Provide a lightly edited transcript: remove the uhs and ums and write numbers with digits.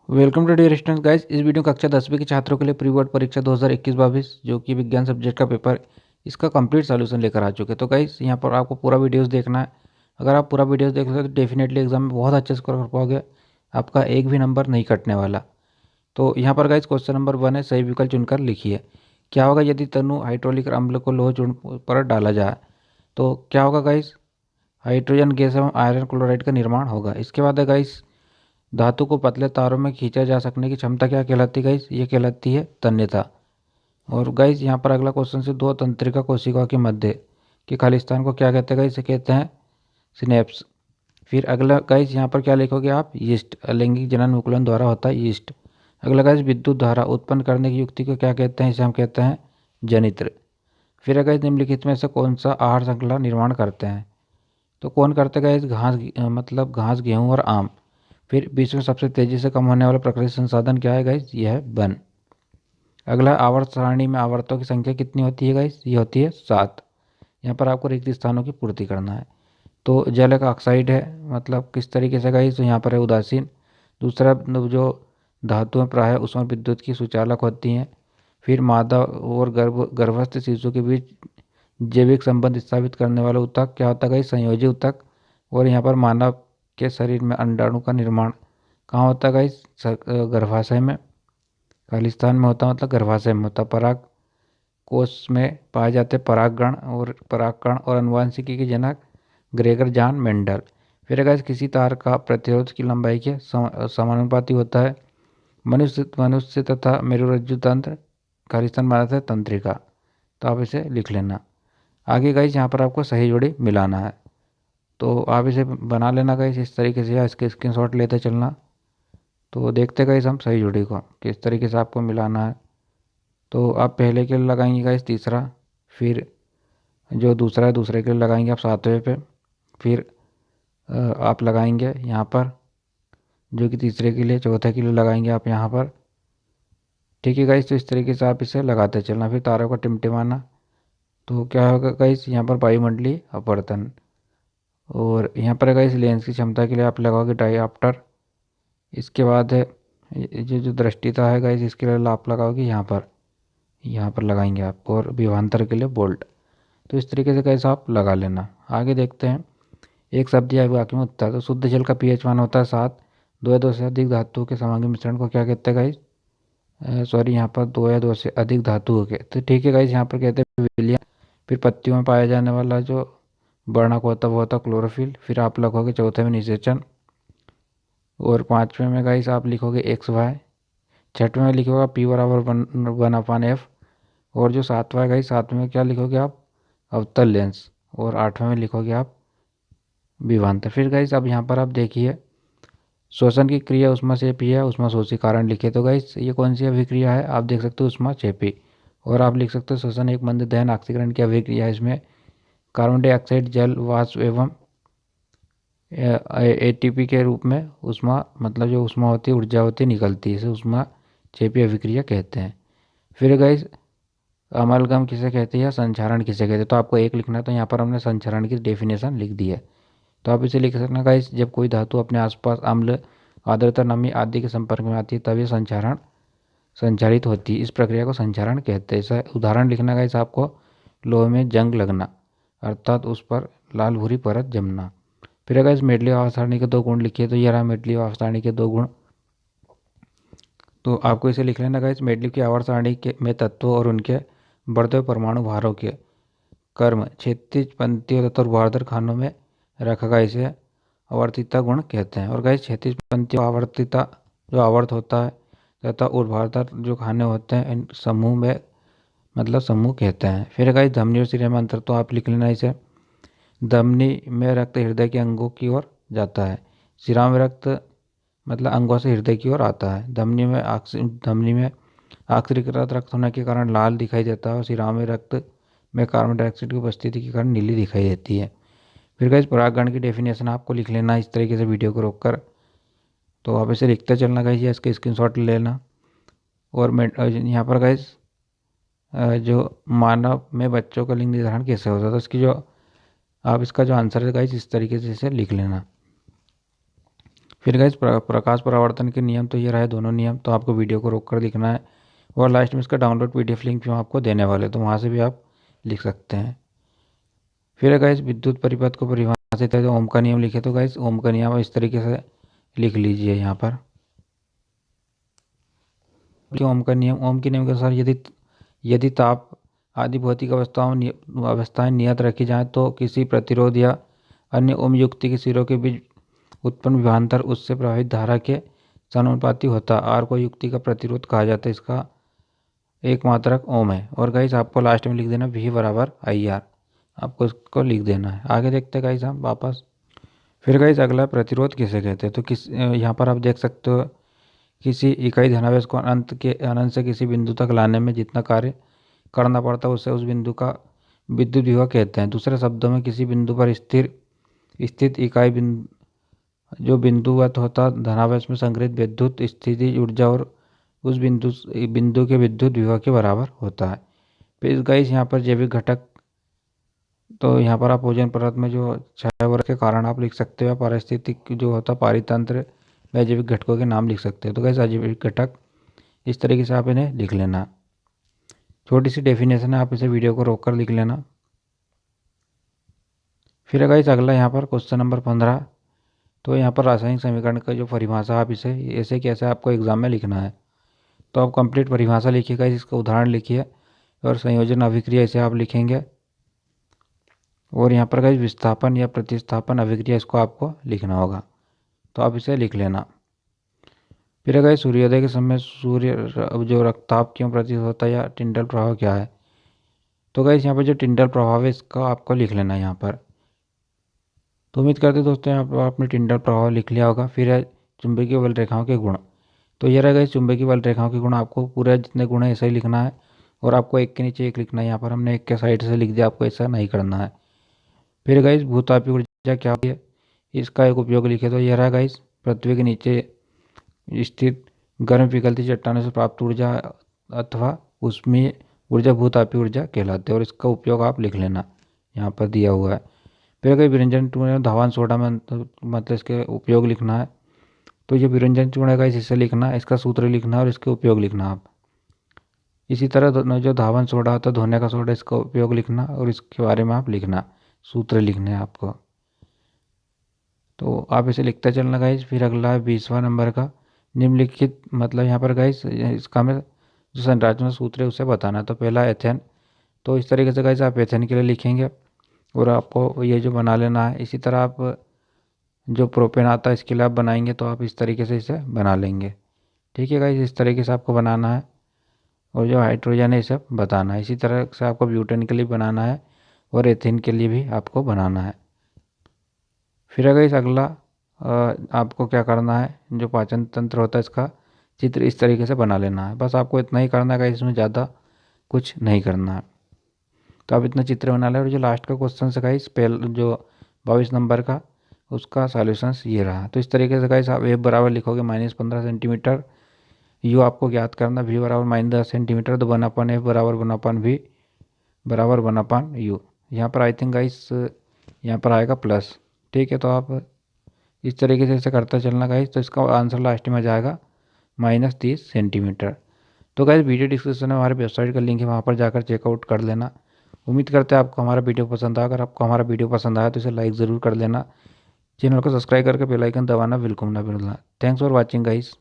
Welcome to dear students guys. इस video कक्षा 10वीं के छात्रों के लिए प्री बोर्ड परीक्षा 2021-22 जो कि विज्ञान सब्जेक्ट का पेपर, इसका कंप्लीट सॉल्यूशन लेकर आ चुके हैं। तो गाइस यहाँ पर आपको पूरा वीडियोस देखना है। अगर आप पूरा वीडियोस देख लेते तो डेफिनेटली एग्जाम में बहुत अच्छे स्कोर कर पाओगे, आपका एक भी नंबर नहीं कटने वाला। तो यहाँ पर गाइस क्वेश्चन नंबर 1 है, सही विकल्प चुनकर लिखिए। क्या होगा यदि तनु हाइड्रोलिक अम्ल को लोह चूर्ण पर डाला जाए? तो क्या होगा गाइस? हाइड्रोजन गैस एवं आयरन क्लोराइड का निर्माण होगा। इसके बाद है गाइस, धातु को पतले तारों में खींचा जा सकने की क्षमता क्या कहलाती है गाइस? ये कहलाती है तन्यता। और गाइस यहाँ पर अगला क्वेश्चन से, दो तंत्रिका कोशिकाओं के मध्य के खालिस्तान को क्या कहते हैं गाइस? इसे कहते हैं सिनेप्स। फिर अगला गाइस यहाँ पर क्या लिखोगे आप? यीस्ट। अलैंगिक जनन मुकुलन द्वारा होता है यीस्ट। अगला गाइस, विद्युत धारा उत्पन्न करने की युक्ति को क्या कहते हैं? इसे हम कहते हैं जनित्र। फिर गाइस, निम्नलिखित में से कौन सा आहार श्रृंखला निर्माण करते हैं? तो कौन करते गाइस? घास, मतलब घास, गेहूँ और आम। फिर विश्व में सबसे तेजी से कम होने वाला प्राकृतिक संसाधन क्या है गाइस? यह है वन। अगला, आवर्त सारणी में आवर्तों की संख्या कितनी होती है गाइस? ये होती है 7। यहाँ पर आपको रिक्त स्थानों की पूर्ति करना है। तो जल एक ऑक्साइड है, मतलब किस तरीके से गाइस? तो यहाँ पर है उदासीन। दूसरा, जो धातु है प्राय उसमें विद्युत की सुचालक होती हैं। फिर मादा और गर्भस्थ शिशु के बीच जैविक संबंध स्थापित करने वाला ऊतक क्या होता है गाइस? संयोजी ऊतक। और यहाँ पर मानव के शरीर में अंडाणु का निर्माण कहाँ होता है गाइस? गर्भाशय में। खालिस्तान में होता, मतलब गर्भाशय में होता। पराग कोष में पाए जाते परागगण और परागकण और अनुवांशिकी के जनक ग्रेगर जॉन मेंडल। फिर गाइस, किसी तार का प्रतिरोध की लंबाई के समानुपाती होता है। मनुष्य तथा मेरुरज्जु तंत्र खालिस्तान बनाते हैं तंत्रिका। तो आप इसे लिख लेना। आगे गाइस यहाँ पर आपको सही जोड़ी मिलाना है, तो आप इसे बना लेना गाइस इस तरीके से, या इसके स्क्रीनशॉट लेते चलना। तो देखते गाइस हम सही जोड़ी को किस तरीके से आपको मिलाना है। तो आप पहले के लिए लगाएंगे गाइस तीसरा, फिर जो दूसरा है दूसरे के लिए लगाएंगे आप सातवें पे, फिर आप लगाएंगे यहाँ पर जो कि तीसरे के लिए, चौथे के लिए लगाएंगे आप यहाँ पर। ठीक है गाइस, तो इस तरीके से आप इसे लगाते चलना। फिर तारों का टिमटिमाना, तो क्या होगा गाइस? यहाँ पर वायुमंडलीय अपवर्तन। और यहाँ पर गाइस लेंस की क्षमता के लिए आप लगाओगे डायऑप्टर। इसके बाद है ये जो दृष्टिता है गाइस, इसके लिए आप लगाओगे यहाँ पर लगाएंगे आप। और विभवांतर के लिए बोल्ट। तो इस तरीके से गाइस आप लगा लेना। आगे देखते हैं, एक शब्द या वाक्य में उत्तर। तो शुद्ध जल का पीएच मान होता है 7। दो या दो से अधिक धातुओं के समांगी मिश्रण को क्या कहते हैं गाइस? सॉरी, यहाँ पर दो या दो से अधिक धातुओं के, तो ठीक है गाइस, यहाँ पर कहते हैं विलयन। फिर पत्तियों में पाया जाने वाला जो वर्णक होता है वो होता है क्लोरोफिल। फिर आप लिखोगे चौथे में निषेचन। और पाँचवें में गाइस आप लिखोगे एक्स वाई। छठवें में लिखोगे पी बराबर 1/f। और जो सातवां है गाइस, सातवें में क्या लिखोगे आप? अवतल लेंस। और आठवें में लिखोगे आप विभवांतर। फिर गाइस अब यहाँ पर आप देखिए, श्वसन की क्रिया ऊष्माक्षेपी है, ऊष्माशोषी कारण लिखे। तो गाइस ये कौन सी अभिक्रिया है? आप देख सकते हो ऊष्माक्षेपी। और आप लिख सकते हो श्वसन एक मंद दहन ऑक्सीकरण की अभिक्रिया है। इसमें कार्बन डाइऑक्साइड जल वाष्प एवं एटीपी के रूप में ऊष्मा, मतलब जो ऊष्मा होती है, ऊर्जा होती है, निकलती है। इसे ऊष्माक्षेपी अभिक्रिया कहते हैं। फिर गाइस, अमलगम किसे कहते हैं या संक्षारण किसे कहते हैं? तो आपको एक लिखना है, तो यहाँ पर हमने संक्षारण की डेफिनेशन लिख दी है। तो आप इसे लिख सकना गाइस, जब कोई धातु अपने आसपास अम्ल, आर्द्रता, नमी आदि के संपर्क में आती है तब ये संचारित होती है। इस प्रक्रिया को संचारण कहते हैं। ऐसा उदाहरण लिखना गाइस आपको, लोहे में जंग लगना, अर्थात उस पर लाल भूरी परत जमना। फिर गाइस, मेडली आवर्त सारणी के दो गुण लिखिए। तो ये रहा मेडली आवर्त सारणी के दो गुण। तो आपको इसे लिख लेना गाइस, मेडली की आवर्त सारणी के में तत्वों और उनके बढ़ते हुए परमाणु भारों के कर्म क्षैतिज पंक्तियों तथा ऊर्ध्वाधर खानों में रखा गया। इसे आवर्तिता गुण कहते हैं। और गाइस क्षैतिज पंक्तियों आवर्तिता जो आवर्त होता है तथा ऊर्ध्वाधर जो खाने होते हैं, इन समूह में, मतलब समूह कहते हैं। फिर गाइस धमनी और सिरे में अंतर, तो आप लिख लेना इसे। धमनी में रक्त हृदय के अंगों की ओर जाता है। सिरा में रक्त, मतलब अंगों से हृदय की ओर आता है। धमनी में ऑक्सीकृत रक्त होने के कारण लाल दिखाई देता है। और सिरा में रक्त में कार्बन डाइऑक्साइड की उपस्थिति के कारण नीली दिखाई देती है। फिर गाइस परागकण की डेफिनेशन आपको लिख लेना इस तरीके से वीडियो को रोककर। तो आप इसे लिखते चलना गाइस, या इसके स्क्रीनशॉट ले लेना। और मैं यहाँ पर गाइस जो मानव में बच्चों का लिंग निर्धारण कैसे होता है, तो इसकी जो आप इसका जो आंसर है गाइस इस तरीके से इसे लिख लेना। फिर गाइस प्रकाश परावर्तन के नियम तो ये रहे दोनों नियम, तो आपको वीडियो को रोक कर लिखना है। और लास्ट में इसका डाउनलोड पीडीएफ लिंक भी हम आपको देने वाले, तो वहाँ से भी आप लिख सकते हैं। फिर गाइस विद्युत परिपथ को परिभाषित है, तो ओम का नियम लिखे, तो गाइस ओम का नियम इस तरीके से लिख लीजिए यहाँ पर। ओम का नियम, ओम के नियम के अनुसार यदि यदि ताप आदि भौतिक अवस्थाएं नियत रखी जाए तो किसी प्रतिरोध या अन्य ओम युक्ति के सिरों के बीच उत्पन्न विभवांतर उससे प्रवाहित धारा के समानुपाती होता है। आर को युक्ति का प्रतिरोध कहा जाता है, इसका एक मात्रक ओम है। और गाइस आपको लास्ट में लिख देना V बराबर IR, आपको इसको लिख देना है। आगे देखते हैं गाइस हम वापस। फिर गाइस अगला प्रतिरोध किसे कहते हैं, तो यहाँ पर आप देख सकते हो किसी इकाई धनावेश को अनंत से किसी बिंदु तक लाने में जितना कार्य करना पड़ता है उसे उस बिंदु का विद्युत विभव कहते हैं। दूसरे शब्दों में किसी बिंदु पर स्थित इकाई जो बिंदुवत होता धनावेश में संग्रहित विद्युत स्थिति ऊर्जा और उस बिंदु के विद्युत विभव के बराबर होता है। फिर गाइस यहाँ पर जैविक घटक, तो यहाँ पर आप ओजोन परत में जो क्षयवर्ग के कारण आप लिख सकते हो, पारिस्थितिक जो होता पारितंत्र व जैविक घटकों के नाम लिख सकते हो। तो गाइस अजैविक घटक इस तरीके से आप इन्हें लिख लेना। छोटी सी डेफिनेशन है, आप इसे वीडियो को रोक कर लिख लेना। फिर गाइस अगला यहाँ पर क्वेश्चन नंबर 15, तो यहाँ पर रासायनिक समीकरण का जो परिभाषा आप इसे ऐसे कैसे आपको एग्जाम में लिखना है, तो आप कंप्लीट परिभाषा लिखिएगा, इसका उदाहरण लिखिए और संयोजन अभिक्रिया इसे आप लिखेंगे। और यहाँ पर गाइस विस्थापन या प्रतिस्थापन अभिक्रिया इसको आपको लिखना होगा, तो आप इसे लिख लेना। फिर गाइस सूर्योदय के समय सूर्य जो रक्तताप क्यों प्रतीत होता है या टिंडल प्रभाव क्या है, तो गाइस यहाँ पर जो टिंडल प्रभाव है इसका आपको लिख लेना है यहाँ पर। तो उम्मीद करते दोस्तों यहाँ पर आपने टिंडल प्रभाव लिख लिया होगा। फिर है चुंबकीय बल रेखाओं के गुण, तो ये रहेगा इस चुंबकीय बल रेखाओं के गुण, आपको पूरे जितने गुण है ऐसा ही लिखना है और आपको एक के नीचे एक लिखना है। यहाँ पर हमने एक के साइड से लिख दिया, आपको ऐसा नहीं करना है। फिर गाइस भूतापीय ऊर्जा क्या होती है, इसका एक उपयोग लिखे, तो यह रहा गाइस पृथ्वी के नीचे स्थित गर्म पिघलती चट्टानों से प्राप्त ऊर्जा अथवा उसमें ऊर्जा भूतापीय ऊर्जा कहलाते हैं, और इसका उपयोग आप लिख लेना, यहाँ पर दिया हुआ है। फिर अगर विरंजन चूर्ण धावन सोडा में मतलब इसके उपयोग लिखना है, तो ये विरंजन चूर्ण है इसे लिखना है, इसका सूत्र लिखना है और इसके उपयोग लिखना आप। इसी तरह जो धावन सोडा होता है धोने का सोडा, इसका उपयोग लिखना और इसके बारे में आप लिखना, सूत्र लिखने हैं आपको। तो आप इसे लिखते चलना गाइस। फिर अगला है 20वां नंबर का निम्नलिखित, मतलब यहाँ पर गाइस इसका में जो संरचना सूत्र है उसे बताना। तो पहला एथेन, तो इस तरीके से गाइस आप एथेन के लिए लिखेंगे और आपको ये जो बना लेना है। इसी तरह आप जो प्रोपेन आता है इसके लिए आप बनाएंगे, तो आप इस तरीके से इसे बना लेंगे। ठीक है गाइस, इस तरीके से आपको बनाना है। और जो हाइड्रोजन है इसे बताना है। इसी तरह से आपको ब्यूटेन के लिए बनाना है और एथेन के लिए भी आपको बनाना है। फिर अगर इस अगला आपको क्या करना है, जो पाचन तंत्र होता है इसका चित्र इस तरीके से बना लेना है। बस आपको इतना ही करना है, इसमें ज़्यादा कुछ नहीं करना है। तो आप इतना चित्र बना लें। और जो लास्ट का क्वेश्चन है गाइस जो 22 नंबर का, उसका सॉल्यूशंस ये रहा। तो इस तरीके से गाइस आप एफ बराबर लिखोगे -15 सेंटीमीटर, यू आपको ज्ञात करना, वी बराबर -10 सेंटीमीटर, तो 1/f बराबर 1/v बराबर 1/u। यहाँ पर आई थिंक गाइस यहाँ पर आएगा प्लस। ठीक है, तो आप इस तरीके से इसे करता चलना गाइस। तो इसका आंसर लास्ट में आ जाएगा -30 सेंटीमीटर। तो गाइस वीडियो डिस्क्रिप्शन में हमारे वेबसाइट का लिंक है, वहाँ पर जाकर चेकआउट कर लेना। उम्मीद करते हैं आपको हमारा वीडियो पसंद आया। अगर आपको हमारा वीडियो पसंद आया तो इसे लाइक ज़रूर कर लेना। चैनल को सब्सक्राइब करके बेल आइकन दबाना बिल्कुल ना भूलना। Thanks for watching guys.